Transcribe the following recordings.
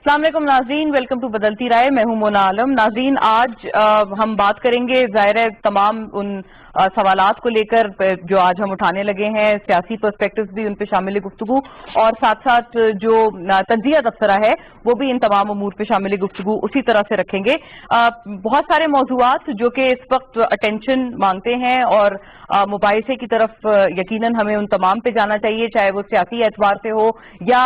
السلام علیکم ناظرین، ویلکم ٹو بدلتی رائے. میں ہوں مونا عالم. ناظرین، آج ہم بات کریں گے ظاہر ہے تمام ان سوالات کو لے کر جو آج ہم اٹھانے لگے ہیں. سیاسی پرسپیکٹوز بھی ان پہ شامل گفتگو اور ساتھ ساتھ جو تجزیہ تبصرہ ہے وہ بھی ان تمام امور پہ شامل گفتگو اسی طرح سے رکھیں گے. بہت سارے موضوعات جو کہ اس وقت اٹینشن مانگتے ہیں اور مباحثے کی طرف یقیناً ہمیں ان تمام پہ جانا چاہیے، چاہے وہ سیاسی اعتبار سے ہو یا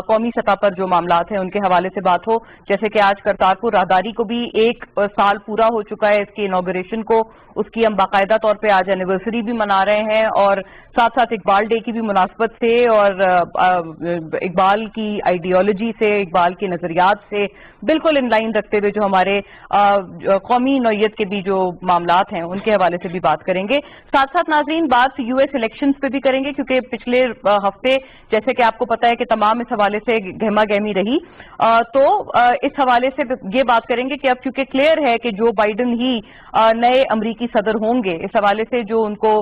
قومی سطح پر جو معاملات ہیں ان کے حوالے سے بات ہو. جیسے کہ آج کرتارپور راہداری کو بھی 1 سال پورا ہو چکا ہے اس کی انوگریشن کو، اس کی ہم باقاعدہ طور پہ آج اینیورسری بھی منا رہے ہیں اور ساتھ ساتھ اقبال ڈے کی بھی مناسبت سے اور اقبال کی آئیڈیالوجی سے، اقبال کے نظریات سے بالکل ان لائن رکھتے ہوئے جو ہمارے قومی نوعیت کے بھی جو معاملات ہیں ان کے حوالے سے بھی بات کریں گے. ساتھ ساتھ ناظرین بات یو ایس الیکشنز پہ بھی کریں گے، کیونکہ پچھلے ہفتے جیسے کہ آپ کو پتا ہے کہ تمام اس حوالے سے گہما گہمی رہی، تو اس حوالے سے یہ بات کریں گے کہ اب چونکہ کلیئر ہے کہ جو بائیڈن ہی نئے امریکی صدر ہوں گے، اس حوالے سے جو ان کو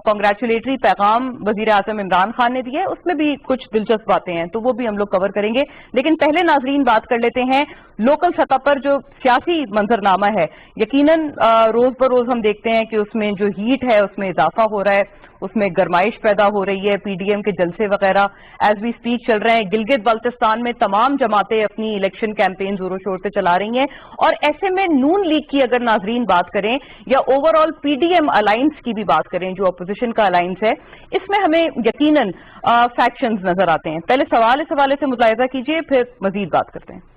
کنگریچولیٹری پیغام وزیر اعظم عمران خان نے دیا اس میں بھی کچھ دلچسپ باتیں ہیں، تو وہ بھی ہم لوگ کور کریں گے. لیکن پہلے ناظرین بات کر لیتے ہیں لوکل سطح پر جو سیاسی منظرنامہ ہے. یقیناً روز بروز ہم دیکھتے ہیں کہ اس میں جو ہیٹ ہے اس میں اضافہ ہو رہا ہے، اس میں گرمائش پیدا ہو رہی ہے. پی ڈی ایم کے جلسے وغیرہ ایز وی اسپیک چل رہے ہیں. گلگت بلتستان میں تمام جماعتیں اپنی الیکشن کیمپین زور و شور سے چلا رہی ہیں، اور ایسے میں نون لیگ کی اگر ناظرین بات کریں یا overall P D M alliance کی بھی بات کریں جو اپوزیشن کا الائنس ہے، اس میں ہمیں یقیناً فیکشنز نظر آتے ہیں. پہلے سوال اس حوالے سے ملاحظہ کیجئے، پھر مزید بات کرتے ہیں.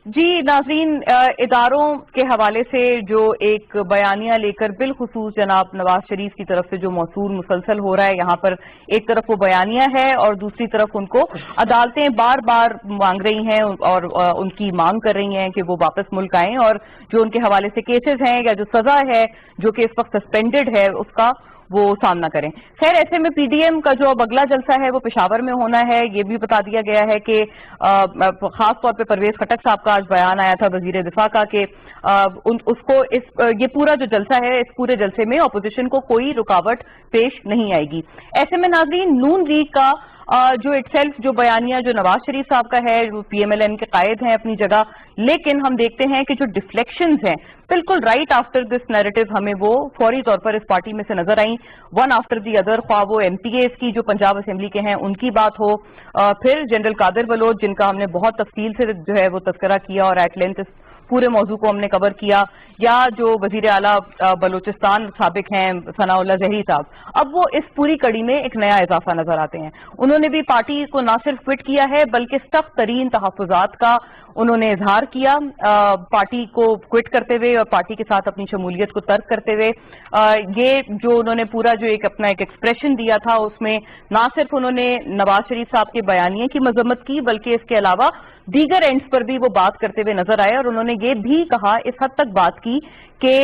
جی ناظرین، اداروں کے حوالے سے جو ایک بیانیہ لے کر بالخصوص جناب نواز شریف کی طرف سے جو موصول مسلسل ہو رہا ہے، یہاں پر ایک طرف وہ بیانیہ ہے اور دوسری طرف ان کو عدالتیں بار بار مانگ رہی ہیں اور ان کی مانگ کر رہی ہیں کہ وہ واپس ملک آئیں اور جو ان کے حوالے سے کیسز ہیں یا جو سزا ہے جو کہ اس وقت سسپینڈڈ ہے اس کا وہ سامنا کریں. خیر، ایسے میں پی ڈی ایم کا جو اب اگلا جلسہ ہے وہ پشاور میں ہونا ہے. یہ بھی بتا دیا گیا ہے کہ خاص طور پہ پرویز خٹک صاحب کا آج بیان آیا تھا وزیر دفاع کا کہ اس کو یہ پورا جو جلسہ ہے اس پورے جلسے میں اپوزیشن کو کوئی رکاوٹ پیش نہیں آئے گی. ایسے میں ناظرین نون لیگ کا جو اٹ سیلف جو بیانیہ جو نواز شریف صاحب کا ہے، وہ پی ایم ایل این کے قائد ہیں اپنی جگہ، لیکن ہم دیکھتے ہیں کہ جو ڈیفلیکشنز ہیں بالکل رائٹ آفٹر دس نیریٹو ہمیں وہ فوری طور پر اس پارٹی میں سے نظر آئیں، ون آفٹر دی ادر. خواہ وہ ایم پی ایز کی جو پنجاب اسمبلی کے ہیں ان کی بات ہو، پھر جنرل قادر بلوچ جن کا ہم نے بہت تفصیل سے جو ہے وہ تذکرہ کیا اور ایٹ لینتھ پورے موضوع کو ہم نے کور کیا، یا جو وزیر اعلیٰ بلوچستان سابق ہیں ثناء اللہ ظہری صاحب. اب وہ اس پوری کڑی میں ایک نیا اضافہ نظر آتے ہیں. انہوں نے بھی پارٹی کو نہ صرف کوئٹ کیا ہے بلکہ سخت ترین تحفظات کا انہوں نے اظہار کیا پارٹی کو کوئٹ کرتے ہوئے اور پارٹی کے ساتھ اپنی شمولیت کو ترک کرتے ہوئے. یہ جو انہوں نے پورا جو اپنا ایک ایکسپریشن دیا تھا اس میں نہ صرف انہوں نے نواز شریف صاحب کے بیانیے کی مذمت کی بلکہ اس کے علاوہ دیگر اینڈز پر بھی وہ بات کرتے ہوئے نظر آئے، اور انہوں نے یہ بھی کہا، اس حد تک بات کی کہ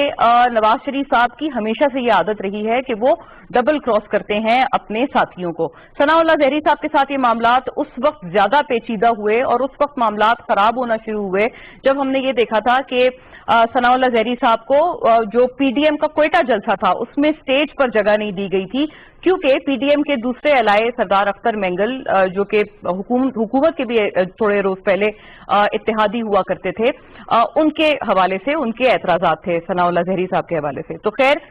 نواز شریف صاحب کی ہمیشہ سے یہ عادت رہی ہے کہ وہ ڈبل کراس کرتے ہیں اپنے ساتھیوں کو. ثناء اللہ ظہری صاحب کے ساتھ یہ معاملات اس وقت زیادہ پیچیدہ ہوئے اور اس وقت معاملات خراب ہونا شروع ہوئے جب ہم نے یہ دیکھا تھا کہ ثناء اللہ ظہری صاحب کو جو پی ڈی ایم کا کوئٹہ جلسہ تھا اس میں سٹیج پر جگہ نہیں دی گئی تھی، کیونکہ پی ڈی ایم کے دوسرے الائے سردار اختر مینگل جو کہ حکومت کے بھی تھوڑے روز پہلے اتحادی ہوا کرتے تھے، ان کے حوالے سے ان کے اعتراضات تھے ثناء اللہ ظہری صاحب کے حوالے سے. تو خیر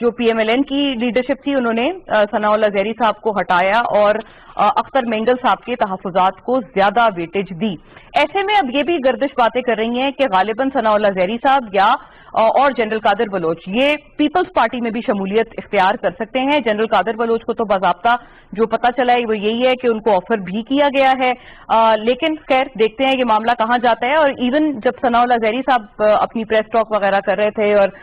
جو پی ایم ایل این کی لیڈرشپ تھی انہوں نے ثناء اللہ ظہری صاحب کو ہٹایا اور اختر مینگل صاحب کے تحفظات کو زیادہ ویٹیج دی. ایسے میں اب یہ بھی گردش باتیں کر رہی ہیں کہ غالباً ثناء اللہ ظہری صاحب یا اور جنرل قادر بلوچ یہ پیپلز پارٹی میں بھی شمولیت اختیار کر سکتے ہیں. جنرل قادر بلوچ کو تو باضابطہ جو پتہ چلا ہے وہ یہی ہے کہ ان کو آفر بھی کیا گیا ہے، لیکن خیر دیکھتے ہیں یہ معاملہ کہاں جاتا ہے. اور ایون جب ثناء اللہ ظہری صاحب اپنی پریس ٹاک وغیرہ کر رہے تھے اور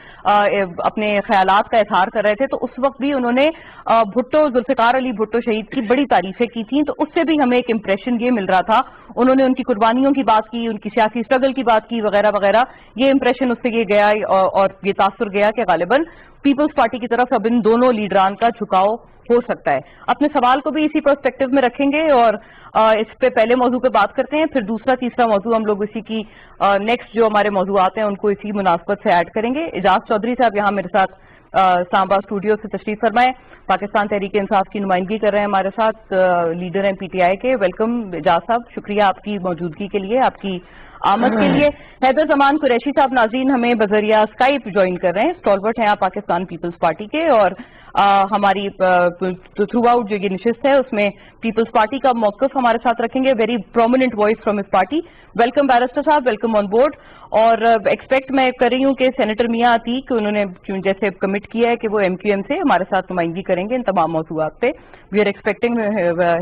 اپنے خیالات کا اظہار کر رہے تھے تو اس وقت بھی انہوں نے بھٹو ذوالفقار علی بھٹو شہید کی بڑی تعریفیں کی تھیں، تو اس سے بھی ہمیں ایک امپریشن یہ مل رہا تھا. انہوں نے ان کی قربانیوں کی بات کی، ان کی سیاسی اسٹرگل کی بات کی وغیرہ وغیرہ. یہ امپریشن اس سے یہ گیا اور یہ تاثر گیا کہ غالباً پیپلز پارٹی کی طرف اب ان دونوں لیڈران کا جھکاؤ ہو سکتا ہے. اپنے سوال کو بھی اسی پرسپیکٹو میں رکھیں گے اور اس پہ پہلے موضوع پہ بات کرتے ہیں, پھر دوسرا تیسرا موضوع ہم لوگ اسی کی نیکسٹ جو ہمارے موضوعات ہیں ان کو اسی مناسبت سے ایڈ کریں گے. اعجاز چودھری صاحب یہاں میرے ساتھ اسلام آباد اسٹوڈیو سے تشریف فرمائے, پاکستان تحریک انصاف کی نمائندگی کر رہے ہیں ہمارے ساتھ, لیڈر ہیں پی ٹی آئی کے. ویلکم اعجاز صاحب, شکریہ آپ کی موجودگی کے لیے, آپ کی آمد کے لیے. حیدر زمان قریشی صاحب ناظرین ہمیں بذریعہ اسکائپ جوائن کر رہے ہیں, اسٹالورٹ ہیں آپ پاکستان پیپلز پارٹی کے, اور ہماری تھرو آؤٹ جو یہ نشست ہے اس میں پیپلز پارٹی کا موقف ہمارے ساتھ رکھیں گے, ویری پرومیننٹ وائس فرام اس پارٹی. ویلکم بیرسٹر صاحب, ویلکم آن بورڈ. اور ایکسپیکٹ میں کر رہی ہوں کہ سینیٹر میاں عتیق انہوں نے جیسے کمٹ کیا ہے کہ وہ ایم کیو ایم سے ہمارے ساتھ نمائندگی کریں گے ان تمام موضوعات پہ, وی آر ایکسپیکٹنگ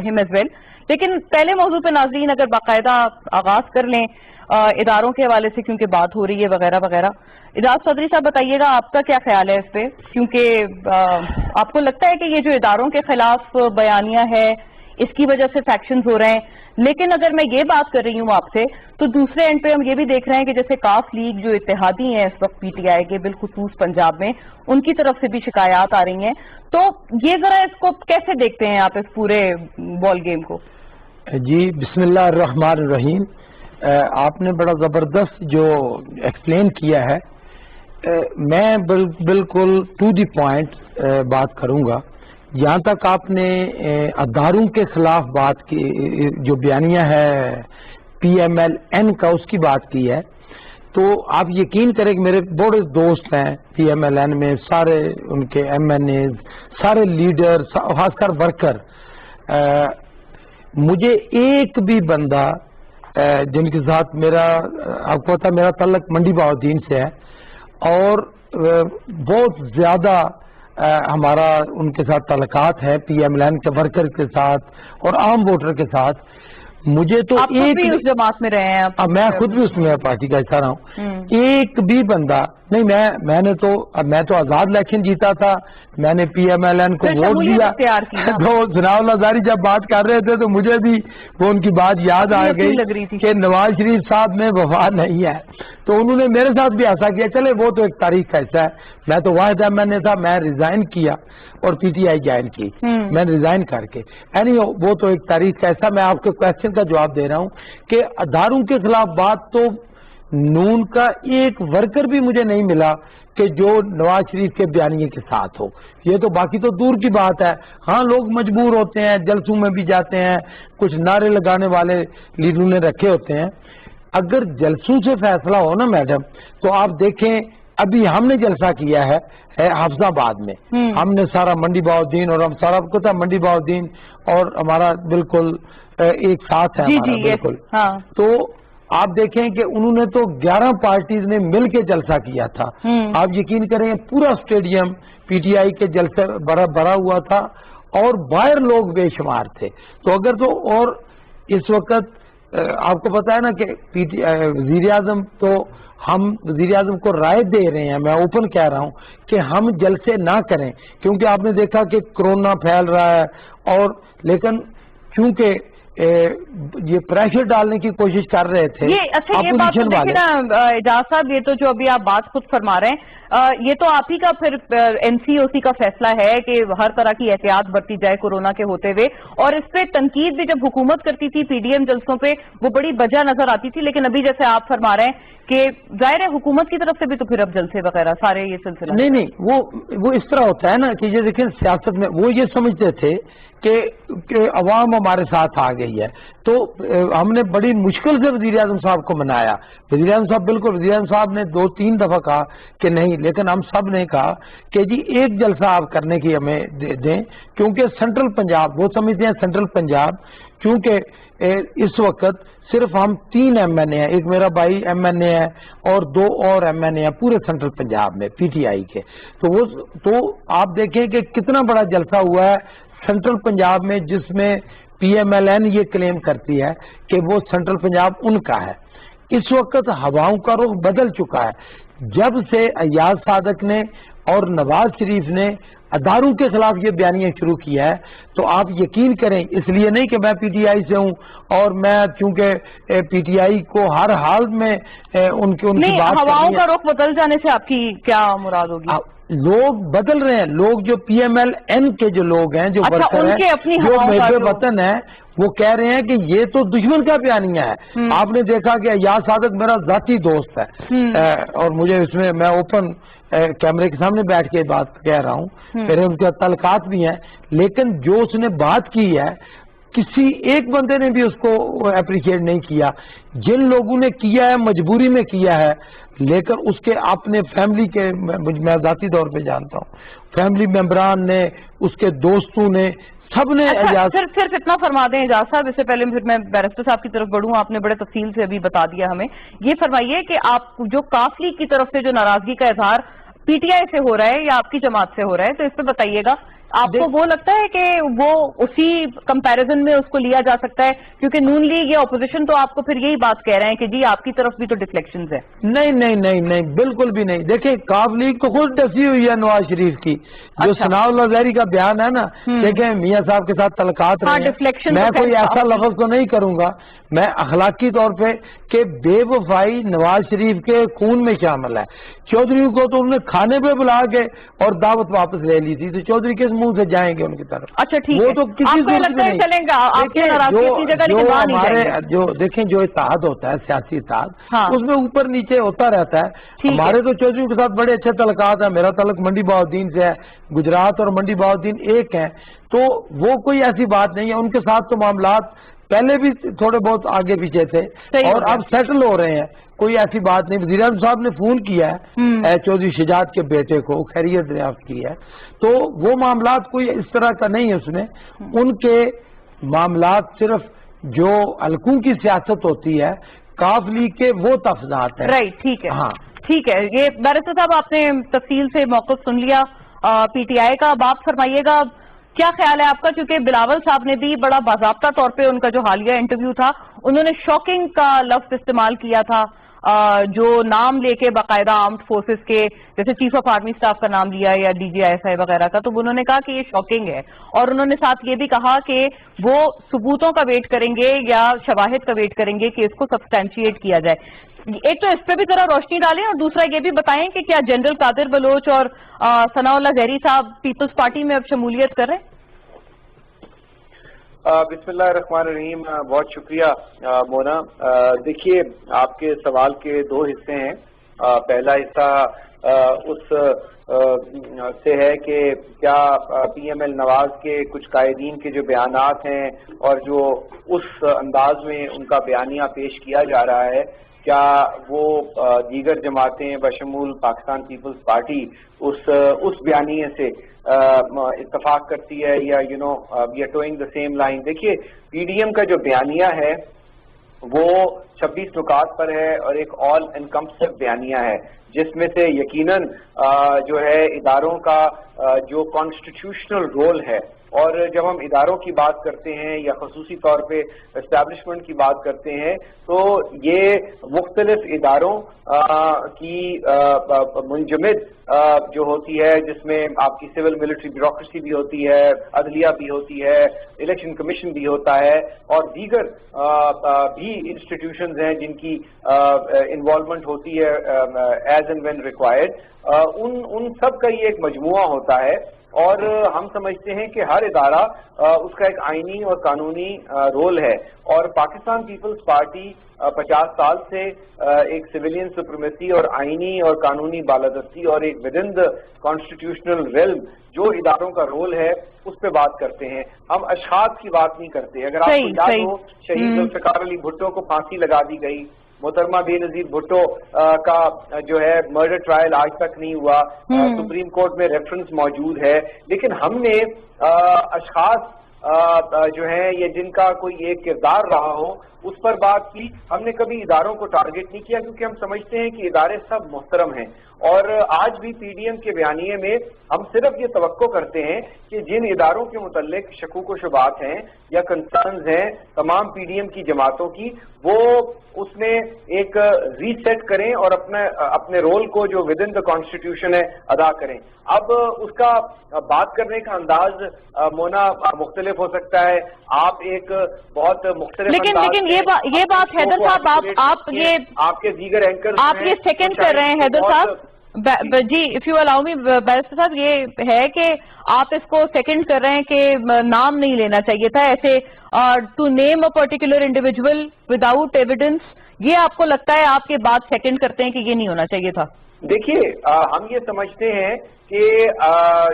ہم ایز ویل. لیکن پہلے موضوع پہ ناظرین اگر باقاعدہ آغاز کر لیں اداروں کے حوالے سے, کیونکہ بات ہو رہی ہے وغیرہ وغیرہ. اعجاز چودھری صاحب بتائیے گا آپ کا کیا خیال ہے اس پہ, کیونکہ آپ کو لگتا ہے کہ یہ جو اداروں کے خلاف بیانیہ ہے اس کی وجہ سے فیکشنز ہو رہے ہیں, لیکن اگر میں یہ بات کر رہی ہوں آپ سے تو دوسرے اینڈ پہ ہم یہ بھی دیکھ رہے ہیں کہ جیسے کاف لیگ جو اتحادی ہیں اس وقت پی ٹی آئی کے بالخصوص پنجاب میں, ان کی طرف سے بھی شکایات آ رہی ہیں. تو یہ ذرا اس کو کیسے دیکھتے ہیں آپ اس پورے بال گیم کو؟ جی بسم اللہ الرحمن الرحیم. آپ نے بڑا زبردست جو ایکسپلین کیا ہے, میں بالکل ٹو دی پوائنٹ بات کروں گا. جہاں تک آپ نے اداروں کے خلاف بات کی, جو بیانیہ ہے پی ایم ایل این کا, اس کی بات کی ہے, تو آپ یقین کریں کہ میرے بڑے دوست ہیں پی ایم ایل این میں, سارے ان کے ایم این ایز, سارے لیڈر, خاص کر ورکر. مجھے ایک بھی بندہ جن کے ساتھ میرا, آپ کو پتا میرا تعلق منڈی بہاؤالدین سے ہے, اور بہت زیادہ ہمارا ان کے ساتھ تعلقات ہے پی ایم ایل این کے ورکر کے ساتھ اور عام ووٹر کے ساتھ. مجھے تو آپ ایک بھی اس جماعت میں رہے ہیں, میں خود بھی اس میں پارٹی کا حصہ رہا ہوں, ایک بھی بندہ نہیں. میں نے تو آزاد الیکشن جیتا تھا, میں نے پی ایم ایل این کو ووٹ دیا. تو ثناء اللہ زاری جب بات کر رہے تھے تو مجھے بھی وہ ان کی بات یاد آ گئی کہ نواز شریف صاحب میں وفا نہیں ہے, تو انہوں نے میرے ساتھ بھی ایسا کیا. چلے وہ تو ایک تاریخ کا حصہ ہے, میں تو واحد ایم این اے تھا, میں ریزائن کیا اور پی ٹی آئی جوائن کی, میں ریزائن کر کے. وہ تو ایک تاریخ کا حصہ. میں آپ کے کوشچن کا جواب دے رہا ہوں کہ اداروں کے خلاف بات تو نون کا ایک ورکر بھی مجھے نہیں ملا کہ جو نواز شریف کے بیانیے کے ساتھ ہو. یہ تو باقی تو دور کی بات ہے. ہاں لوگ مجبور ہوتے ہیں, جلسوں میں بھی جاتے ہیں, کچھ نعرے لگانے والے لیڈروں نے رکھے ہوتے ہیں. اگر جلسوں سے فیصلہ ہو نا میڈم, تو آپ دیکھیں ابھی ہم نے جلسہ کیا ہے حافظ آباد میں, ہم نے سارا منڈی بہاؤالدین, اور ہم سارا کو تھا منڈی بہاؤالدین اور ہمارا بالکل ایک ساتھ ہے ہمارا بالکل. تو آپ دیکھیں کہ انہوں نے تو 11 پارٹیز نے مل کے جلسہ کیا تھا. آپ یقین کریں پورا اسٹیڈیم پی ٹی آئی کے جلسے بھرا ہوا تھا اور باہر لوگ بے شمار تھے. تو اگر تو, اور اس وقت آپ کو پتا ہے نا کہ وزیر اعظم, تو ہم وزیر اعظم کو رائے دے رہے ہیں, میں اوپن کہہ رہا ہوں کہ ہم جلسے نہ کریں, کیونکہ آپ نے دیکھا کہ کرونا پھیل رہا ہے, اور لیکن چونکہ یہ پریشر ڈالنے کی کوشش کر رہے تھے. یہ بات تو دیکھیں نا اعجاز صاحب, یہ تو جو ابھی آپ بات خود فرما رہے ہیں, یہ تو آپ ہی کا پھر این سی او سی کا فیصلہ ہے کہ ہر طرح کی احتیاط برتی جائے کورونا کے ہوتے ہوئے, اور اس پہ تنقید بھی جب حکومت کرتی تھی پی ڈی ایم جلسوں پہ وہ بڑی وجہ نظر آتی تھی. لیکن ابھی جیسے آپ فرما رہے ہیں کہ ظاہر ہے حکومت کی طرف سے بھی تو پھر اب جلسے وغیرہ سارے یہ سلسلہ نہیں, وہ اس طرح ہوتا ہے نا کہ یہ دیکھیں سیاست میں وہ یہ سمجھتے تھے کہ عوام ہمارے ساتھ آ گئی ہے, تو ہم نے بڑی مشکل سے وزیر اعظم صاحب کو منایا. وزیر اعظم صاحب بالکل, وزیر اعظم صاحب نے 2-3 دفعہ کہا کہ نہیں, لیکن ہم سب نے کہا کہ جی ایک جلسہ آپ کرنے کی ہمیں دیں, کیونکہ سینٹرل پنجاب, وہ سمجھتے ہیں سینٹرل پنجاب, کیونکہ اس وقت صرف ہم 3 ایم این اے ہیں, ایک میرا بھائی ایم این اے ہے اور 2 اور ایم این اے ہیں پورے سینٹرل پنجاب میں پی ٹی آئی کے. تو آپ دیکھیں کہ کتنا بڑا جلسہ ہوا ہے سینٹرل پنجاب میں, جس میں پی ایم ایل این یہ کلیم کرتی ہے کہ وہ سینٹرل پنجاب ان کا ہے. اس وقت ہواؤں کا رخ بدل چکا ہے. جب سے ایاز صادق نے اور نواز شریف نے اداروں کے خلاف یہ بیانیہ شروع کیا ہے تو آپ یقین کریں، اس لیے نہیں کہ میں پی ٹی آئی سے ہوں اور میں چونکہ پی ٹی آئی کو ہر حال میں ان کی بات ہواؤں کا رخ بدل جانے سے آپ کی کیا مراد ہوگی؟ لوگ بدل رہے ہیں، لوگ جو پی ایم ایل این کے جو لوگ ہیں، جو ورکر ہیں، جو محب وطن ہیں، وہ کہہ رہے ہیں کہ یہ تو دشمن کا بیانیہ ہے۔ آپ نے دیکھا کہ ایاز صادق میرا ذاتی دوست ہے اور مجھے اس میں اوپن کیمرے کے سامنے بیٹھ کے بات کہہ رہا ہوں، میرے ان کے تعلقات بھی ہیں، لیکن جو اس نے بات کی ہے کسی ایک بندے نے بھی اس کو اپریشیٹ نہیں کیا۔ جن لوگوں نے کیا ہے مجبوری میں کیا ہے، لیکن اس کے اپنے فیملی کے، میں ذاتی طور پہ جانتا ہوں، فیملی ممبران نے، اس کے دوستوں نے، سب نے صرف اتنا فرما دیں اعجاز صاحب، اس سے پہلے پھر میں بیرسٹر صاحب کی طرف بڑھوں، آپ نے بڑے تفصیل سے ابھی بتا دیا ہمیں، یہ فرمائیے کہ آپ جو کاف لیگ کی طرف سے جو ناراضگی کا اظہار پی ٹی آئی سے ہو رہا ہے یا آپ کی جماعت سے ہو رہا ہے، تو اس پہ بتائیے گا آپ کو وہ لگتا ہے کہ وہ اسی کمپیریزن میں اس کو لیا جا سکتا ہے؟ کیونکہ نون لیگ یا اپوزیشن تو آپ کو پھر یہی بات کہہ رہے ہیں کہ جی آپ کی طرف بھی تو ڈیفلیکشنز ہے۔ نہیں، بالکل بھی نہیں۔ دیکھیں کاف لیگ تو خود ڈسی ہوئی ہے نواز شریف کی، جو ثناء اللہ زہری کا بیان ہے نا، دیکھیں میاں صاحب کے ساتھ تعلقات رہے ہیں، میں کوئی ایسا لفظ تو نہیں کروں گا، میں اخلاقی طور پہ کہ بے وفائی نواز شریف کے خون میں شامل ہے۔ چودھری کو تو انہوں نے کھانے پہ بلا کے اور دعوت واپس لے لی تھی، تو چودھری کس منہ سے جائیں گے ان کی طرف؟ اچھا ٹھیک ہے، وہ تو کسی صورت میں نہیں۔ دیکھیں جو اتحاد ہوتا ہے، سیاسی اتحاد، اس میں اوپر نیچے ہوتا رہتا ہے۔ ہمارے تو چودھری کے ساتھ بڑے اچھے تعلقات ہیں، میرا تعلق منڈی بہاؤالدین سے ہے، گجرات اور منڈی بہاؤالدین ایک ہیں، تو وہ کوئی ایسی بات نہیں ہے۔ ان کے ساتھ تو معاملات پہلے بھی تھوڑے بہت آگے پیچھے تھے اور اب سیٹل ہو رہے ہیں، کوئی ایسی بات نہیں۔ وزیر اعظم صاحب نے فون کیا ہے چودھری شجاعت کے بیٹے کو، خیریت دریافت کی ہے، تو وہ معاملات کوئی اس طرح کا نہیں ہے۔ اس میں ان کے معاملات صرف جو حلقوں کی سیاست ہوتی ہے، کاف لیگ کے وہ تفضیلات ہیں۔ رائٹ، ٹھیک ہے، ہاں ٹھیک ہے۔ یہ بیرسٹر صاحب آپ نے تفصیل سے موقف سن لیا پی ٹی آئی کا، اب آپ فرمائیے گا کیا خیال ہے آپ کا؟ کیونکہ بلاول صاحب نے بھی بڑا باضابطہ طور پہ ان کا جو حالیہ انٹرویو تھا، انہوں نے شاکنگ کا لفظ استعمال کیا تھا، جو نام لے کے باقاعدہ آرمڈ فورسز کے، جیسے چیف آف آرمی سٹاف کا نام لیا یا D G I S I وغیرہ کا، تو انہوں نے کہا کہ یہ شاکنگ ہے، اور انہوں نے ساتھ یہ بھی کہا کہ وہ ثبوتوں کا ویٹ کریں گے یا شواہد کا ویٹ کریں گے کہ اس کو سبسٹینشیٹ کیا جائے۔ ایک تو اس پہ بھی ذرا روشنی ڈالیں، اور دوسرا یہ بھی بتائیں کہ کیا جنرل قادر بلوچ اور ثناء اللہ زہری صاحب پیپلز پارٹی میں اب شمولیت کر رہے ہیں؟ بسم اللہ الرحمن الرحیم، بہت شکریہ مونا۔ دیکھیے آپ کے سوال کے دو حصے ہیں۔ پہلا حصہ اس سے ہے کہ کیا پی ایم ایل نواز کے کچھ قائدین کے جو بیانات ہیں اور جو اس انداز میں ان کا بیانیہ پیش کیا جا رہا ہے، کیا وہ دیگر جماعتیں بشمول پاکستان پیپلز پارٹی اس بیانیے سے اتفاق کرتی ہے یا we are toeing the same line? دیکھیے پی ڈی ایم کا جو بیانیہ ہے وہ 26 نکات پر ہے اور ایک آل انکمپسنگ بیانیہ ہے، جس میں سے یقیناً جو ہے اداروں کا جو کانسٹیٹیوشنل رول ہے، اور جب ہم اداروں کی بات کرتے ہیں یا خصوصی طور پہ اسٹیبلشمنٹ کی بات کرتے ہیں، تو یہ مختلف اداروں کی منجمد جو ہوتی ہے، جس میں آپ کی سول ملٹری بیوروکریسی بھی ہوتی ہے، عدلیہ بھی ہوتی ہے، الیکشن کمیشن بھی ہوتا ہے، اور دیگر بھی انسٹیٹیوشنز ہیں جن کی انوالومنٹ ہوتی ہے ایز اینڈ وین ریکوائرڈ۔ ان سب کا یہ ایک مجموعہ ہوتا ہے، اور ہم سمجھتے ہیں کہ ہر ادارہ اس کا ایک آئینی اور قانونی رول ہے، اور پاکستان پیپلز پارٹی 50 سال سے ایک سویلین سپریمیسی اور آئینی اور قانونی بالادستی اور ایک with in the constitutional realm جو اداروں کا رول ہے اس پہ بات کرتے ہیں۔ ہم اشخاص کی بات نہیں کرتے۔ اگر آپ کو یاد ہو، شہید ذوالفقار علی بھٹو کو پھانسی لگا دی گئی، محترمہ بے نظیر بھٹو کا جو ہے مرڈر ٹرائل آج تک نہیں ہوا، سپریم کورٹ میں ریفرنس موجود ہے، لیکن ہم نے اشخاص جو ہیں یا جن کا کوئی ایک کردار رہا ہو اس پر بات کی. ہم نے کبھی اداروں کو ٹارگٹ نہیں کیا کیونکہ ہم سمجھتے ہیں کہ ادارے سب محترم ہیں, اور آج بھی پی ڈی ایم کے بیانیے میں ہم صرف یہ توقع کرتے ہیں کہ جن اداروں کے متعلق شکوک و شبہات ہیں یا کنسرنز ہیں تمام پی ڈی ایم کی جماعتوں کی, وہ اس میں ایک ری سیٹ کریں اور اپنے رول کو جو ود ان دا کانسٹیٹیوشن ہے ادا کریں. اب اس کا بات کرنے کا انداز مونا مختلف ہو سکتا ہے, آپ ایک بہت مختلف لیکن یہ بات حیدر صاحب آپ کے دیگر اینکر آپ یہ سیکنڈ کر رہے ہیں حیدر صاحب. جی if you allow me barrister صاحب, یہ ہے کہ آپ اس کو سیکنڈ کر رہے ہیں کہ نام نہیں لینا چاہیے تھا ایسے to name a particular individual without evidence, یہ آپ کو لگتا ہے آپ کے بات سیکنڈ کرتے ہیں کہ یہ نہیں ہونا چاہیے تھا؟ دیکھیے ہم یہ سمجھتے ہیں کہ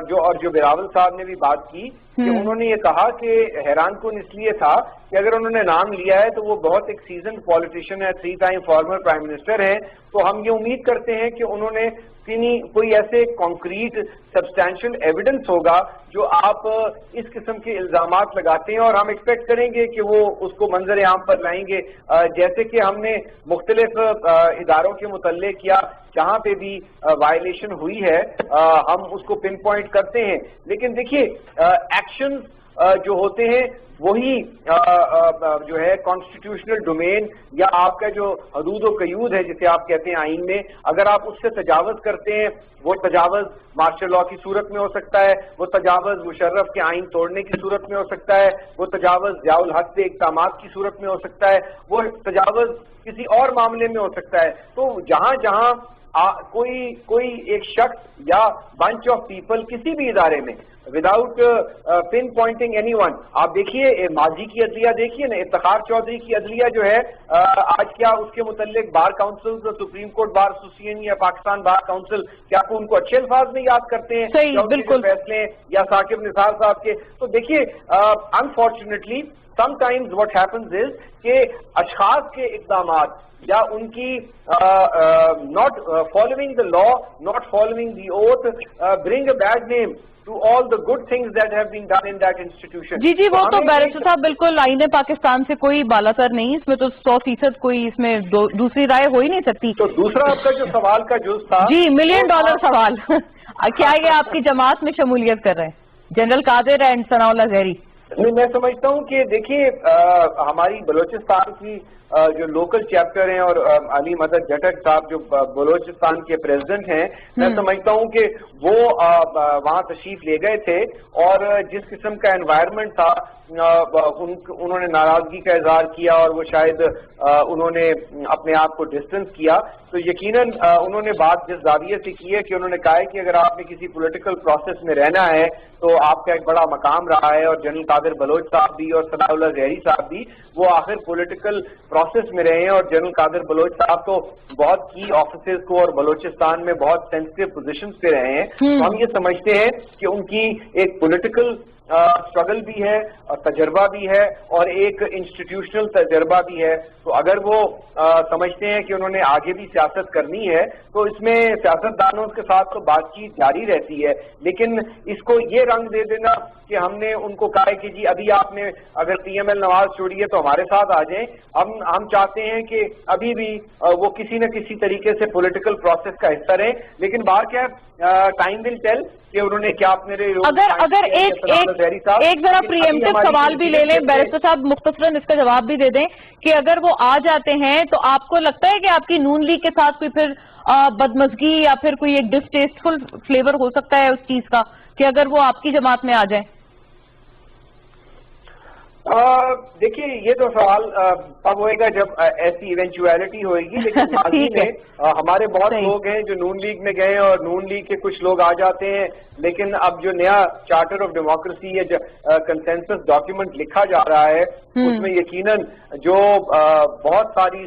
جو بلاول صاحب نے بھی بات کی کہ انہوں نے یہ کہا کہ حیران کن اس لیے تھا کہ اگر انہوں نے نام لیا ہے تو وہ بہت ایک سیزنڈ پالیٹیشین ہے, 3 ٹائم فارمر پرائم منسٹر ہیں, تو ہم یہ امید کرتے ہیں کہ انہوں نے کوئی ایسے کانکریٹ سبسٹینشیل ایویڈنس ہوگا جو آپ اس قسم کے الزامات لگاتے ہیں, اور ہم ایکسپیکٹ کریں گے کہ وہ اس کو منظر عام پر لائیں گے, جیسے کہ ہم نے مختلف اداروں کے متعلق یا جہاں پہ بھی وائلیشن ہوئی ہے ہم اس کو پن پوائنٹ کرتے ہیں. لیکن دیکھیے ایکشن جو ہوتے ہیں وہی جو ہے کانسٹیٹیوشنل ڈومین یا آپ کا جو حدود و قیود ہے جسے آپ کہتے ہیں آئین میں, اگر آپ اس سے تجاوز کرتے ہیں, وہ تجاوز مارشل لاء کی صورت میں ہو سکتا ہے, وہ تجاوز مشرف کے آئین توڑنے کی صورت میں ہو سکتا ہے, وہ تجاوز ضیاء الحق سے اقدامات کی صورت میں ہو سکتا ہے, وہ تجاوز کسی اور معاملے میں ہو سکتا ہے. تو جہاں جہاں کوئی ایک شخص یا بنچ آف پیپل کسی بھی ادارے میں وداؤٹ پن پوائنٹنگ اینی ون, آپ دیکھیے ماضی کی عدلیہ دیکھیے نا, افتخار چودھری کی عدلیہ جو ہے آج کیا اس کے متعلق bar council, supreme court bar association یا پاکستان بار کاؤنسل, کیا آپ ان کو اچھے الفاظ میں یاد کرتے ہیں بالکل فیصلے یا ثاقب نثار صاحب کے؟ تو دیکھیے unfortunately some times what happens is کہ اشخاص کے اقدامات یا ان کی not following the law, not following the oath bring a bad name to all the good things that have been done in that institution. جی وہ تو بیرسٹر صاحب بالکل آئین پاکستان سے کوئی بالا تر نہیں, اس میں تو 100% کوئی اس میں دوسری رائے ہو ہی نہیں سکتی. تو دوسرا آپ کا جو سوال کا جز تھا جی $1 ملین سوال کیا یہ آپ کی جماعت میں شمولیت کر رہے ہیں جنرل قادر اینڈ ثناء اللہ زہری؟ نہیں, میں سمجھتا ہوں کہ دیکھیے ہماری بلوچستان کی جو لوکل چیپٹر ہیں اور علی مدد جٹک صاحب جو بلوچستان کے پریزیڈنٹ ہیں, میں سمجھتا ہوں کہ وہ وہاں تشریف لے گئے تھے اور جس قسم کا انوائرمنٹ تھا انہوں نے ناراضگی کا اظہار کیا اور وہ شاید انہوں نے اپنے آپ کو ڈسٹنس کیا. تو یقیناً انہوں نے بات جس زاویے سے کی ہے کہ انہوں نے کہا ہے کہ اگر آپ نے کسی پولیٹیکل پروسیس میں رہنا ہے تو آپ کا ایک بڑا مقام رہا ہے, اور جنرل قادر بلوچ صاحب بھی اور ثناء اللہ زہری صاحب بھی وہ آخر پولیٹیکل پروسیس میں رہے ہیں, اور جنرل قادر بلوچ صاحب تو بہت کی آفیسز کو اور بلوچستان میں بہت سینسٹیو پوزیشنز پہ رہے ہیں. تو ہم یہ سمجھتے ہیں کہ ان کی ایک پولیٹیکل اسٹرگل بھی ہے اور تجربہ بھی ہے اور ایک انسٹیٹیوشنل تجربہ بھی ہے. تو اگر وہ سمجھتے ہیں کہ انہوں نے آگے بھی سیاست کرنی ہے تو اس میں سیاستدانوں کے ساتھ تو بات چیت جاری رہتی ہے, لیکن اس کو یہ رنگ دے دینا کہ ہم نے ان کو کہا ہے کہ جی ابھی آپ نے اگر پی ایم ایل نواز چھوڑی ہے تو ہمارے ساتھ آ جائیں. ہم چاہتے ہیں کہ ابھی بھی وہ کسی نہ کسی طریقے سے پولیٹیکل پروسیس کا حصہ رہیں, لیکن بار کیا ٹائم ول ٹیل کہ انہوں نے کیا اپنے اگر ایک ذرا پریمپٹیو سوال بھی لے لیں بیرسٹر صاحب, مختصراً اس کا جواب بھی دے دیں کہ اگر وہ آ جاتے ہیں تو آپ کو لگتا ہے کہ آپ کی نون لیگ کے ساتھ کوئی پھر بدمزگی یا پھر کوئی ایک ڈسٹیسٹفل فلیور ہو سکتا ہے اس چیز کا کہ اگر وہ آپ کی جماعت میں آ جائیں؟ دیکھیے یہ تو سوال اب ہوئے گا جب ایسی ایونچویلٹی ہوئے گی, لیکن ماضی میں ہمارے بہت لوگ ہیں جو نون لیگ میں گئے اور نون لیگ کے کچھ لوگ آ جاتے ہیں, لیکن اب جو نیا چارٹر آف ڈیموکریسی یا کنسنسس ڈاکیومنٹ لکھا جا رہا ہے اس میں یقیناً جو بہت ساری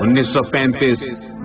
1935,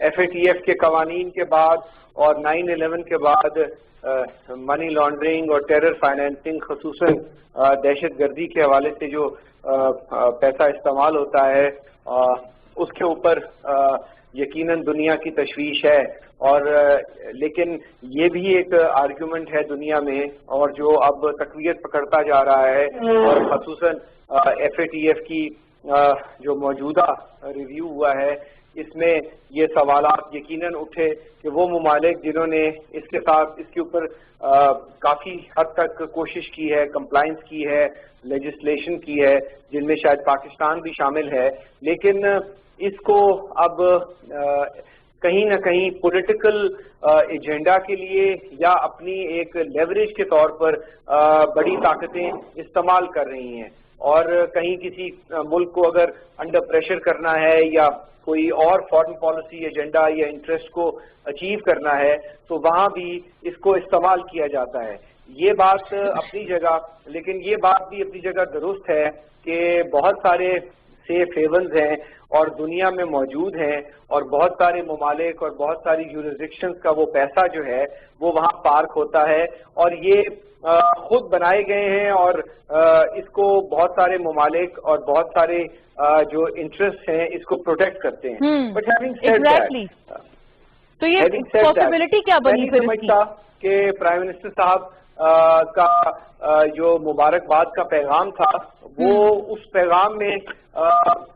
FATF کے قوانین کے بعد اور 9/11 کے بعد منی لانڈرنگ اور ٹیرر فائنینسنگ خصوصاً دہشت گردی کے حوالے سے جو پیسہ استعمال ہوتا ہے اس کے اوپر یقیناً دنیا کی تشویش ہے. اور لیکن یہ بھی ایک آرگیومنٹ ہے دنیا میں اور جو اب تقویت پکڑتا جا رہا ہے اور خصوصاً FATF کی جو موجودہ ریویو ہوا ہے اس میں یہ سوالات یقیناً اٹھے کہ وہ ممالک جنہوں نے اس کے ساتھ اس کے اوپر کافی حد تک کوشش کی ہے, کمپلائنس کی ہے, لیجسلیشن کی ہے, جن میں شاید پاکستان بھی شامل ہے, لیکن اس کو اب کہیں نہ کہیں پولیٹیکل ایجنڈا کے لیے یا اپنی ایک لیوریج کے طور پر بڑی طاقتیں استعمال کر رہی ہیں. اور کہیں کسی ملک کو اگر انڈر پریشر کرنا ہے یا کوئی اور فارن پالیسی ایجنڈا یا انٹرسٹ کو اچیو کرنا ہے تو وہاں بھی اس کو استعمال کیا جاتا ہے. یہ بات اپنی جگہ, لیکن یہ بات بھی اپنی جگہ درست ہے کہ بہت سارے سیف ہیونز ہیں اور دنیا میں موجود ہیں اور بہت سارے ممالک اور بہت ساری جورسڈکشنز کا وہ پیسہ جو ہے وہ وہاں پارک ہوتا ہے اور یہ خود بنائے گئے ہیں اور اس کو بہت سارے ممالک اور بہت سارے جو انٹرسٹ ہیں اس کو پروٹیکٹ کرتے ہیں. بٹ تو یہ پاسبلٹی کیا بنی پھر اس کی کہ پرائم منسٹر صاحب کا جو مبارکباد کا پیغام تھا وہ اس پیغام میں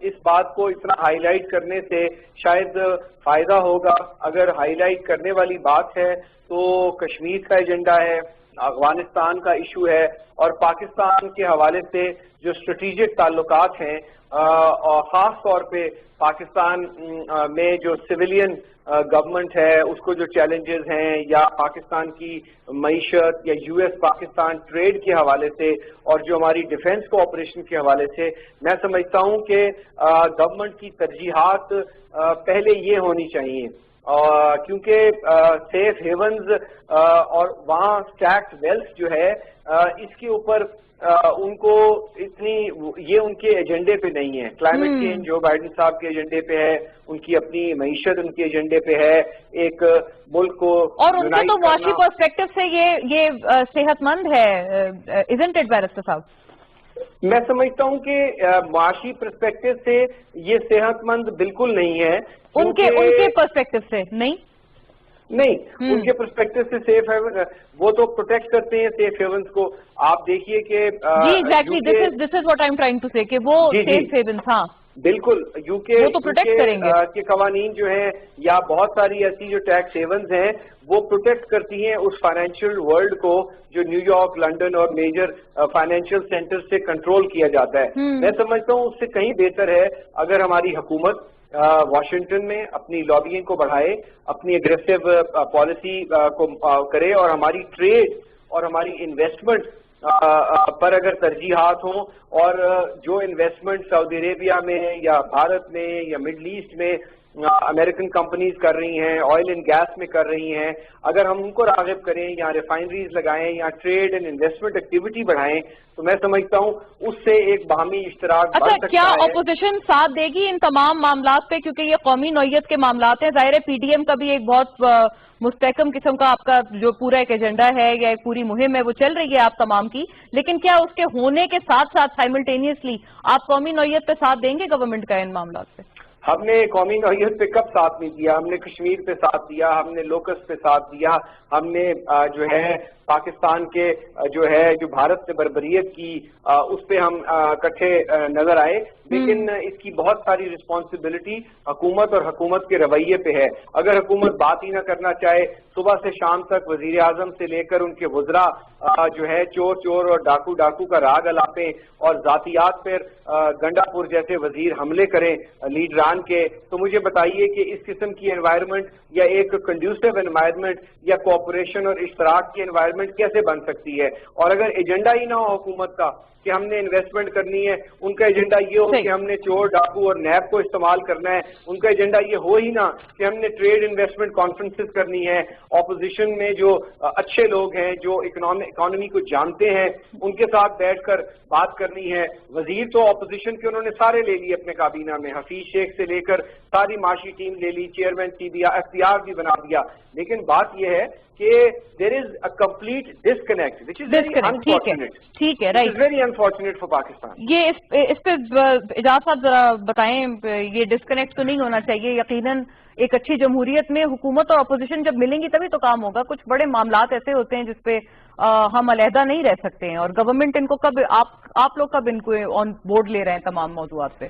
اس بات کو اتنا ہائی لائٹ کرنے سے شاید فائدہ ہوگا. اگر ہائی لائٹ کرنے والی بات ہے تو کشمیر کا ایجنڈا ہے, افغانستان کا ایشو ہے اور پاکستان کے حوالے سے جو اسٹریٹجک تعلقات ہیں اور خاص طور پہ پاکستان میں جو سویلین گورنمنٹ ہے اس کو جو چیلنجز ہیں یا پاکستان کی معیشت یا US پاکستان ٹریڈ کے حوالے سے اور جو ہماری ڈیفنس کوآپریشن کے حوالے سے میں سمجھتا ہوں کہ گورنمنٹ کی ترجیحات پہلے یہ ہونی چاہیے کیونکہ سیف ہیونز اور وہاں اسٹیکڈ ویلتھ جو ہے اس کے اوپر ان کو اتنی یہ ان کے ایجنڈے پہ نہیں ہے. کلائمیٹ چینج جو بائیڈن صاحب کے ایجنڈے پہ ہے, ان کی اپنی معیشت ان کے ایجنڈے پہ ہے, ایک ملک کو اور ان کا تو معاشی پرسپیکٹو سے یہ صحت مند ہے. ایزنٹ اٹ بیرسٹر صاحب؟ میں سمجھتا ہوں کہ معاشی پرسپیکٹو سے یہ صحت مند بالکل نہیں ہے. ان کے پرسپیکٹو سے نہیں, ان کے پرسپیکٹو سے سیف ہیون وہ تو پروٹیکٹ کرتے ہیں سیف ہیونز کو. آپ دیکھیے کہ جی exactly this is what I am trying to say کہ وہ سیف ہیونز, ہاں بالکل UK کے قوانین جو ہیں یا بہت ساری ایسی جو ٹیکس ہیونز ہیں وہ پروٹیکٹ کرتی ہیں اس فائنینشیل ورلڈ کو جو نیو یارک, لنڈن اور میجر فائنینشیل سینٹر سے کنٹرول کیا جاتا ہے. میں سمجھتا ہوں اس سے کہیں بہتر ہے اگر ہماری حکومت واشنگٹن میں اپنی لابینگ کو بڑھائے, اپنی اگریسو پالیسی کو کرے اور ہماری ٹریڈ اور ہماری انویسٹمنٹ پر اگر ترجیحات ہوں اور جو انویسٹمنٹ سعودی عربیہ میں یا بھارت میں یا مڈل ایسٹ میں امریکن کمپنیز کر رہی ہیں, آئل اینڈ گیس میں کر رہی ہیں, اگر ہم ان کو راغب کریں یا ریفائنریز لگائیں یا ٹریڈ اینڈ انویسٹمنٹ ایکٹیویٹی بڑھائیں تو میں سمجھتا ہوں اس سے ایک باہمی اشتراک بڑھ سکتا ہے. کیا اپوزیشن ساتھ دے گی ان تمام معاملات پہ, کیونکہ یہ قومی نوعیت کے معاملات ہیں؟ ظاہر ہے PDM کا بھی ایک بہت مستحکم قسم کا آپ کا جو پورا ایک ایجنڈا ہے یا ایک پوری مہم ہے وہ چل رہی ہے آپ تمام کی, لیکن کیا اس کے ہونے کے ساتھ ساتھ سائملٹینیسلی آپ قومی نوعیت پہ ساتھ دیں گے گورنمنٹ کا ان معاملات پہ؟ ہم نے قومی نوعیت پہ کب ساتھ نہیں دیا؟ ہم نے کشمیر پہ ساتھ دیا, ہم نے لوکس پہ ساتھ دیا, ہم نے جو ہے پاکستان کے جو بھارت سے بربریت کی اس پہ ہم اکٹھے نظر آئے, لیکن اس کی بہت ساری رسپانسبلٹی حکومت اور حکومت کے رویے پہ ہے. اگر حکومت بات ہی نہ کرنا چاہے, صبح سے شام تک وزیر اعظم سے لے کر ان کے وزراء جو ہے چور چور اور ڈاکو ڈاکو کا راگ الاپیں اور ذاتیات پر گنڈا پور جیسے وزیر حملے کریں لیڈران کے, تو مجھے بتائیے کہ اس قسم کی انوائرمنٹ یا ایک کنڈیوسو انوائرمنٹ یا کوآپریشن اور اشتراک کی انوائرمنٹ کیسے بن سکتی ہے؟ اور اگر ایجنڈا ہی نہ ہو حکومت کا کہ ہم نے انویسٹمنٹ کرنی ہے, ان کا ایجنڈا یہ ہو کہ ہم نے چور ڈاکو اور نیب کو استعمال کرنا ہے, ان کا ایجنڈا یہ ہو ہی نہ کہ ہم نے ٹریڈ انویسٹمنٹ کانفرنسز کرنی ہے, اپوزیشن میں جو اچھے لوگ ہیں جو اکانومی کو جانتے ہیں ان کے ساتھ بیٹھ کر بات کرنی ہے. وزیر تو اپوزیشن کے انہوں نے سارے لے لیے اپنے کابینہ میں, حفیظ شیخ سے لے کر ساری معاشی ٹیم لے لی, چیئرمین اختیار بھی بنا دیا, لیکن بات یہ ہے کہ there is a complete disconnect which is very unfortunate. ٹھیک ہے, right, very unfortunate for Pakistan. یہ اس پہ اعجاز صاحب ذرا بتائیں, یہ ڈسکنیکٹ تو نہیں ہونا چاہیے. یقیناً ایک اچھی جمہوریت میں حکومت اور اپوزیشن جب ملیں گی تبھی تو کام ہوگا. کچھ بڑے معاملات ایسے ہوتے ہیں جس پہ ہم علیحدہ نہیں رہ سکتے ہیں, اور گورنمنٹ ان کو کب, آپ لوگ کب ان کو آن بورڈ لے رہے ہیں تمام موضوعات پہ؟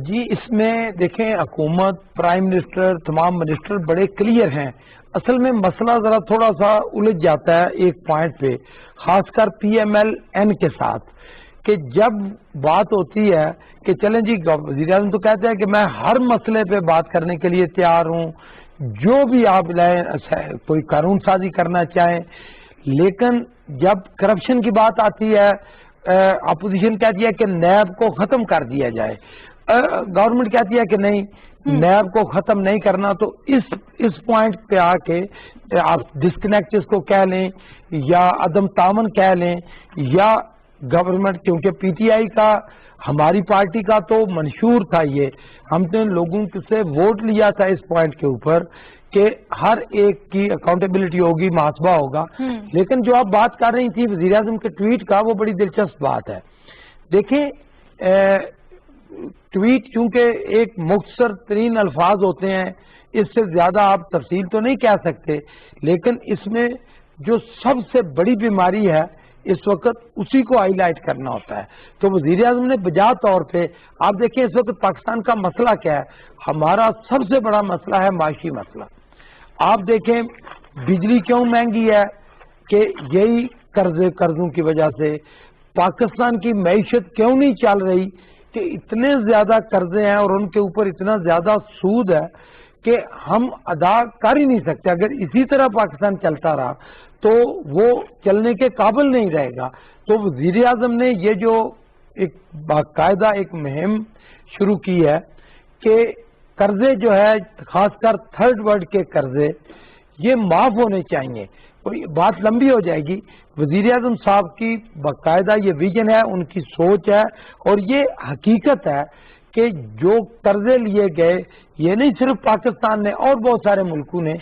جی اس میں دیکھیں حکومت, پرائم منسٹر, تمام منسٹر بڑے کلیئر ہیں. اصل میں مسئلہ ذرا تھوڑا سا الجھ جاتا ہے ایک پوائنٹ پہ, خاص کر پی ایم ایل این کے ساتھ, کہ جب بات ہوتی ہے کہ چلیں جی وزیر اعظم تو کہتے ہیں کہ میں ہر مسئلے پہ بات کرنے کے لیے تیار ہوں, جو بھی آپ لائیں, کوئی قانون سازی کرنا چاہیں, لیکن جب کرپشن کی بات آتی ہے اپوزیشن کہتی ہے کہ نیب کو ختم کر دیا جائے, گورنمنٹ کہتی ہے کہ نہیں نیب کو ختم نہیں کرنا. تو اس پوائنٹ پہ آ کے آپ ڈسکنیکٹ اس کو کہہ لیں یا عدم تعاون کہہ لیں, یا گورنمنٹ, کیونکہ پی ٹی آئی کا, ہماری پارٹی کا تو منشور تھا یہ, ہم نے لوگوں سے ووٹ لیا تھا اس پوائنٹ کے اوپر کہ ہر ایک کی اکاؤنٹیبلٹی ہوگی, محاسبہ ہوگا. لیکن جو آپ بات کر رہی تھی وزیر اعظم کے ٹویٹ کا, وہ بڑی دلچسپ بات ہے. دیکھیں ٹویٹ چونکہ ایک مختصر ترین الفاظ ہوتے ہیں, اس سے زیادہ آپ تفصیل تو نہیں کہہ سکتے, لیکن اس میں جو سب سے بڑی بیماری ہے اس وقت اسی کو ہائی لائٹ کرنا ہوتا ہے. تو وزیر اعظم نے بجا طور پہ, آپ دیکھیں اس وقت پاکستان کا مسئلہ کیا ہے, ہمارا سب سے بڑا مسئلہ ہے معاشی مسئلہ. آپ دیکھیں بجلی کیوں مہنگی ہے, کہ یہی قرضوں کی وجہ سے. پاکستان کی معیشت کیوں نہیں چل رہی, کہ اتنے زیادہ قرضے ہیں اور ان کے اوپر اتنا زیادہ سود ہے کہ ہم ادا کر ہی نہیں سکتے. اگر اسی طرح پاکستان چلتا رہا تو وہ چلنے کے قابل نہیں رہے گا. تو وزیر اعظم نے یہ جو ایک باقاعدہ ایک مہم شروع کی ہے کہ قرضے جو ہے, خاص کر تھرڈ ورلڈ کے قرضے, یہ معاف ہونے چاہیے. بات لمبی ہو جائے گی. وزیر اعظم صاحب کی باقاعدہ یہ ویژن ہے, ان کی سوچ ہے, اور یہ حقیقت ہے کہ جو قرضے لیے گئے, یہ نہیں صرف پاکستان نے اور بہت سارے ملکوں نے,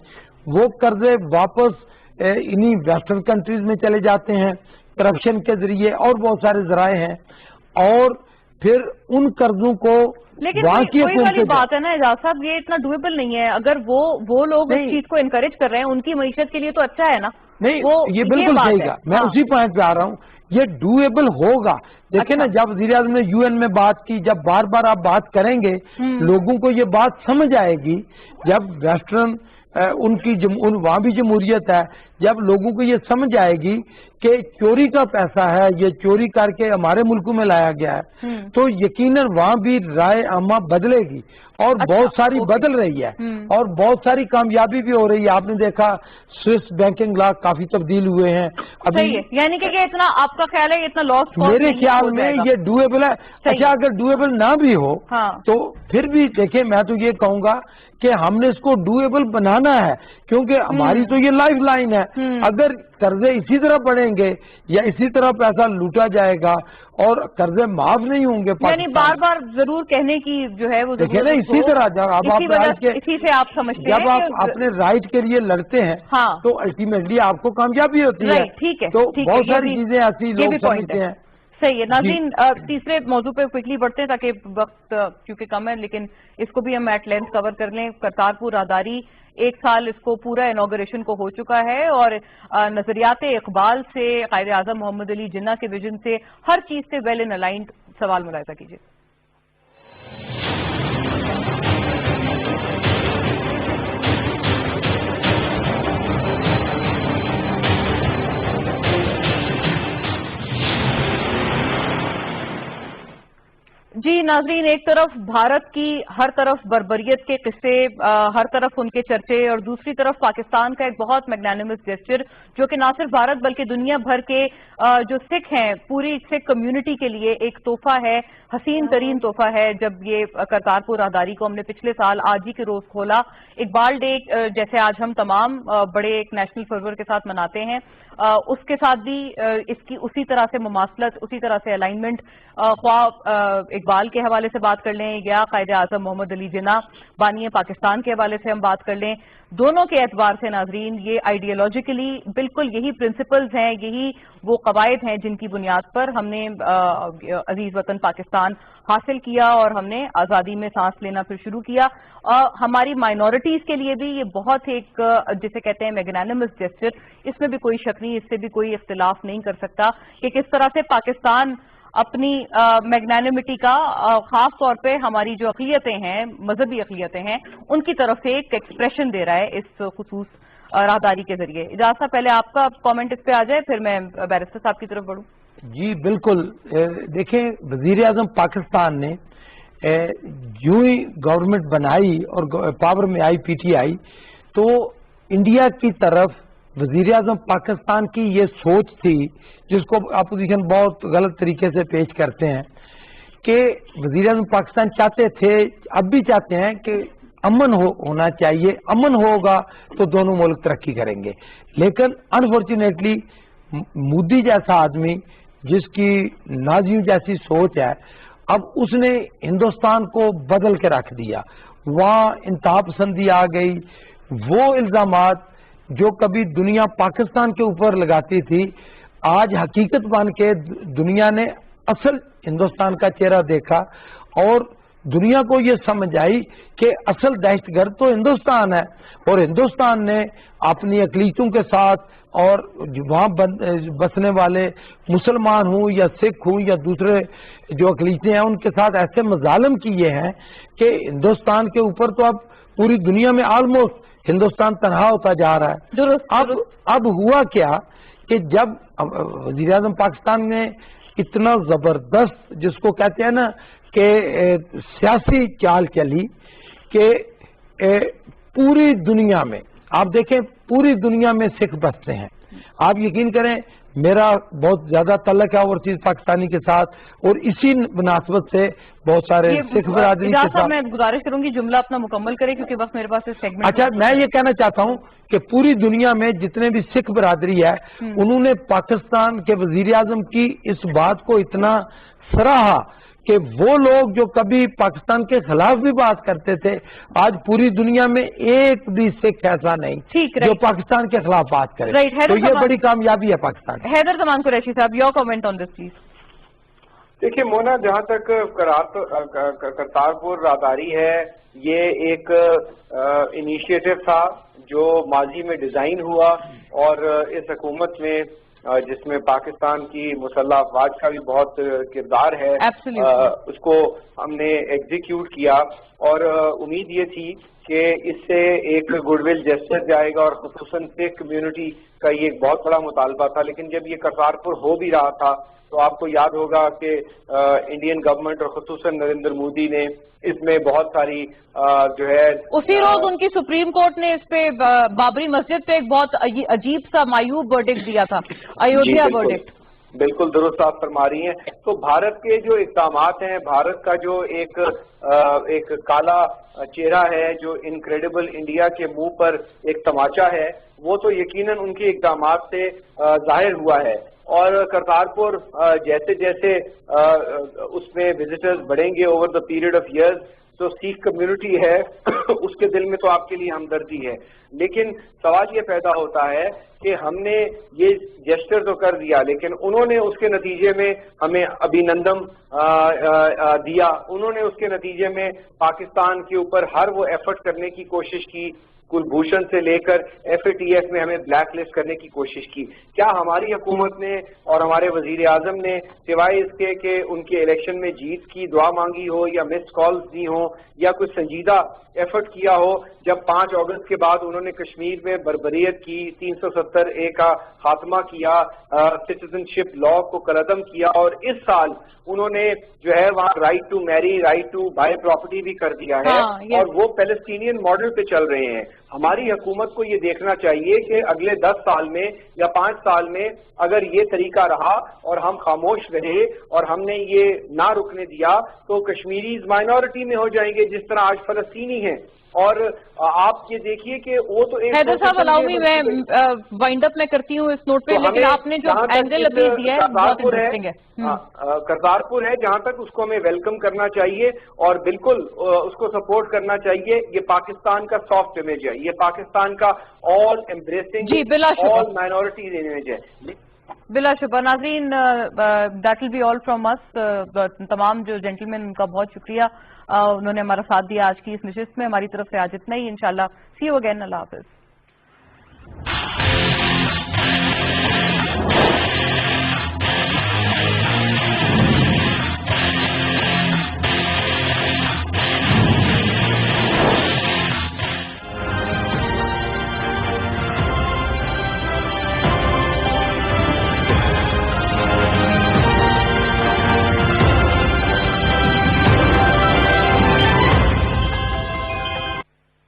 وہ قرضے واپس انہی ویسٹرن کنٹریز میں چلے جاتے ہیں کرپشن کے ذریعے, اور بہت سارے ذرائع ہیں, اور پھر ان قرضوں کو لیکن وہی والی بات ہے نا اعجاز صاحب, یہ اتنا ڈویبل نہیں ہے. اگر وہ لوگ اس چیز کو انکریج کر رہے ہیں, ان کی معیشت کے لیے تو اچھا ہے نا. نہیں, یہ بالکل صحیح کہا, میں اسی پوائنٹ پہ آ رہا ہوں, یہ ڈویبل ہوگا. دیکھیں نا, جب وزیر اعظم نے یو این میں بات کی, جب بار بار آپ بات کریں گے لوگوں کو یہ بات سمجھ آئے گی. جب ویسٹرن ان کی وہاں بھی جمہوریت ہے, جب لوگوں کو یہ سمجھ آئے گی کہ چوری کا پیسہ ہے, یہ چوری کر کے ہمارے ملکوں میں لایا گیا ہے, تو یقیناً وہاں بھی رائے عامہ بدلے گی, اور بہت ساری بدل رہی ہے, اور بہت ساری کامیابی بھی ہو رہی ہے. آپ نے دیکھا سوئس بینکنگ لا کافی تبدیل ہوئے ہیں ابھی, یعنی کہ اتنا آپ کا خیال ہے اتنا لاس میرے خیال میں یہ ڈویبل ہے. اچھا اگر ڈویبل نہ بھی ہو تو پھر بھی دیکھیں, میں تو یہ کہوں گا کہ ہم نے اس کو ڈویبل بنانا ہے, کیونکہ ہماری تو یہ لائف لائن ہے. اگر قرضے اسی طرح بڑھیں گے یا اسی طرح پیسہ لوٹا جائے گا اور قرضے معاف نہیں ہوں گے, یعنی بار بار ضرور کہنے کی جو ہے وہ دیکھیں نا, اسی طرح اسی سے آپ سمجھتے ہیں جب آپ اپنے رائٹ کے لیے لڑتے ہیں تو الٹیمیٹلی آپ کو کامیابی ہوتی ہے. ٹھیک ہے, تو بہت ساری چیزیں ایسی لوگ سمجھتے ہیں. صحیح ہے. ناظرین, تیسرے موضوع پہ کوئکلی بڑھتے ہیں تاکہ وقت کیونکہ کم ہے, لیکن اس کو بھی ہم ایٹ لینتھ کور کر لیں. کرتارپور راہداری 1 سال اس کو پورا انوگریشن کو ہو چکا ہے, اور نظریات اقبال سے, قائد اعظم محمد علی جناح کے ویژن سے, ہر چیز سے ویل ان الائنڈ. سوال ملاحظہ کیجیے. جی ناظرین, ایک طرف بھارت کی ہر طرف بربریت کے قصے, ہر طرف ان کے چرچے, اور دوسری طرف پاکستان کا ایک بہت میگنانمس جیسچر جو کہ نہ صرف بھارت بلکہ دنیا بھر کے جو سکھ ہیں, پوری سکھ کمیونٹی کے لیے ایک تحفہ ہے, حسین ترین تحفہ ہے. جب یہ کرتارپور راہداری کو ہم نے پچھلے سال آج ہی کے روز کھولا, اقبال ڈے جیسے آج ہم تمام بڑے ایک نیشنل فرور کے ساتھ مناتے ہیں, اس کے ساتھ بھی اس کی اسی طرح سے مماثلت, اسی طرح سے الائنمنٹ خواہ اقبال کے حوالے سے بات کر لیں یا قائد اعظم محمد علی جناح بانی پاکستان کے حوالے سے ہم بات کر لیں، دونوں کے اعتبار سے ناظرین یہ آئیڈیالوجیکلی بالکل یہی پرنسپلز ہیں، یہی وہ قواعد ہیں جن کی بنیاد پر ہم نے عزیز وطن پاکستان حاصل کیا اور ہم نے آزادی میں سانس لینا پھر شروع کیا. ہماری مائنورٹیز کے لیے بھی یہ بہت ایک جسے کہتے ہیں میگنانمس جیسچر، اس میں بھی کوئی شک نہیں، اس سے بھی کوئی اختلاف نہیں کر سکتا کہ کس طرح سے پاکستان اپنی میگنانمٹی کا خاص طور پہ ہماری جو اقلیتیں ہیں، مذہبی اقلیتیں ہیں، ان کی طرف سے ایک ایکسپریشن دے رہا ہے اس خصوص راہداری کے ذریعے. اجازت صاحب پہلے آپ کا کامنٹ اس پہ آ جائے، پھر میں بیرسٹر صاحب کی طرف بڑھوں. جی بالکل. دیکھیں وزیر اعظم پاکستان نے جو ہی گورنمنٹ بنائی اور پاور میں آئی پی ٹی آئی، تو انڈیا کی طرف وزیر اعظم پاکستان کی یہ سوچ تھی جس کو اپوزیشن بہت غلط طریقے سے پیش کرتے ہیں کہ وزیر اعظم پاکستان چاہتے تھے، اب بھی چاہتے ہیں کہ امن ہونا چاہیے، امن ہوگا تو دونوں ملک ترقی کریں گے. لیکن انفارچونیٹلی مودی جیسا آدمی جس کی نازیوں جیسی سوچ ہے، اب اس نے ہندوستان کو بدل کے رکھ دیا. وہاں انتہا پسندی آ گئی. وہ الزامات جو کبھی دنیا پاکستان کے اوپر لگاتی تھی، آج حقیقت بن کے دنیا نے اصل ہندوستان کا چہرہ دیکھا اور دنیا کو یہ سمجھ آئی کہ اصل دہشت گرد تو ہندوستان ہے، اور ہندوستان نے اپنی اقلیتوں کے ساتھ اور وہاں بسنے والے مسلمان ہوں یا سکھ ہوں یا دوسرے جو اقلیتیں ہیں ان کے ساتھ ایسے مظالم کیے ہیں کہ ہندوستان کے اوپر تو اب پوری دنیا میں آلموسٹ ہندوستان تنہا ہوتا جا رہا ہے. اب ہوا کیا کہ جب وزیر اعظم پاکستان نے اتنا زبردست جس کو کہتے ہیں نا کہ سیاسی چال چلی کہ پوری دنیا میں آپ دیکھیں، پوری دنیا میں سکھ بستے ہیں. آپ یقین کریں میرا بہت زیادہ تعلق ہے اوورسیز پاکستانی کے ساتھ، اور اسی مناسبت سے بہت سارے سکھ برادری کے ساتھ. میں گزارش کروں گی جملہ اپنا مکمل کریں کیونکہ وقت میرے پاس اس سیگمنٹ. اچھا، میں یہ کہنا چاہتا ہوں کہ پوری دنیا میں جتنے بھی سکھ برادری ہے انہوں نے پاکستان کے وزیر اعظم کی اس بات کو اتنا سراہا کہ وہ لوگ جو کبھی پاکستان کے خلاف بھی بات کرتے تھے، آج پوری دنیا میں ایک بھی سکھ ایسا نہیں جو پاکستان کے خلاف بات کرے. تو یہ بڑی کامیابی ہے پاکستان. حیدر زمان قریشی صاحب، your comment on this please. دیکھیے مونا، جہاں تک کرتارپور راہداری ہے، یہ ایک انیشیٹو تھا جو ماضی میں ڈیزائن ہوا، اور اس حکومت میں جس میں پاکستان کی مسلح افواج کا بھی بہت کردار ہے، اس کو ہم نے ایگزیکیوٹ کیا، اور امید یہ تھی کہ اس سے ایک گڈ ول جیسچر جائے گا، اور خصوصاً سکھ کمیونٹی کا یہ ایک بہت بڑا مطالبہ تھا. لیکن جب یہ کرتارپور ہو بھی رہا تھا تو آپ کو یاد ہوگا کہ انڈین گورنمنٹ اور خصوصاً نریندر مودی نے اس میں بہت ساری جو ہے اسی روز ان کی سپریم کورٹ نے اس پہ بابری مسجد پہ ایک بہت عجیب سا مایوب ورڈکٹ دیا تھا، ایودھیا ورڈکٹ. بالکل درست آپ فرما رہی ہیں. تو بھارت کے جو اقدامات ہیں، بھارت کا جو ایک کالا چہرہ ہے جو انکریڈیبل انڈیا کے منہ پر ایک تماچا ہے، وہ تو یقیناً ان کے اقدامات سے ظاہر ہوا ہے. اور کرتارپور جیسے جیسے اس میں وزٹرز بڑھیں گے over the period of years, جو سکھ کمیونٹی ہے اس کے دل میں تو آپ کے لیے ہمدردی ہے. لیکن سوال یہ پیدا ہوتا ہے کہ ہم نے یہ جیسچر تو کر دیا، لیکن انہوں نے اس کے نتیجے میں ہمیں ابھینندن دیا، انہوں نے اس کے نتیجے میں پاکستان کے اوپر ہر وہ ایفرٹ کرنے کی کوشش کی، کلبھوشن سے لے کر FATF میں ہمیں بلیک لسٹ کرنے کی کوشش کی. کیا ہماری حکومت نے اور ہمارے وزیر اعظم نے سوائے اس کے کہ ان کے الیکشن میں جیت کی دعا مانگی ہو یا مس کالز دی ہوں یا کچھ سنجیدہ ایفرٹ کیا ہو، جب 5 اگست کے بعد انہوں نے کشمیر میں بربریت کی، 370A کا خاتمہ کیا، سٹیزن شپ لا کو کالعدم کیا، اور اس سال انہوں نے جو ہے وہاں right to marry, right to buy property بھی کر دیا ہے، اور وہ پیلسٹینین ماڈل پہ چل رہے ہیں. ہماری حکومت کو یہ دیکھنا چاہیے کہ اگلے 10 سال میں یا 5 سال میں اگر یہ طریقہ رہا اور ہم خاموش رہے اور ہم نے یہ نہ رکنے دیا تو کشمیریز مائنورٹی میں ہو جائیں گے جس طرح آج فلسطینی ہیں. اور آپ یہ دیکھیے کہ وہ تو ایک حیدر صاحب علاوی میں وائنڈ اپ میں کرتی ہوں اس نوٹ پہ، لیکن آپ نے جو اینگل ابھی دیا ہے بہت انٹرسٹنگ ہے. کرتارپور ہے جہاں تک اس کو ہمیں ویلکم کرنا چاہیے اور بالکل اس کو سپورٹ کرنا چاہیے. یہ پاکستان کا سافٹ امیج ہے، یہ پاکستان کا آل ایمبریسنگ آل مائنورٹیز امیج ہے. بلا شبہ. ناظرین that will be all from us. تمام جو جینٹلمین ان کا بہت شکریہ، انہوں نے ہمارا ساتھ دیا آج کی اس نشست میں. ہماری طرف سے آج اتنا ہی. انشاءاللہ سی یو اگین. اللہ حافظ.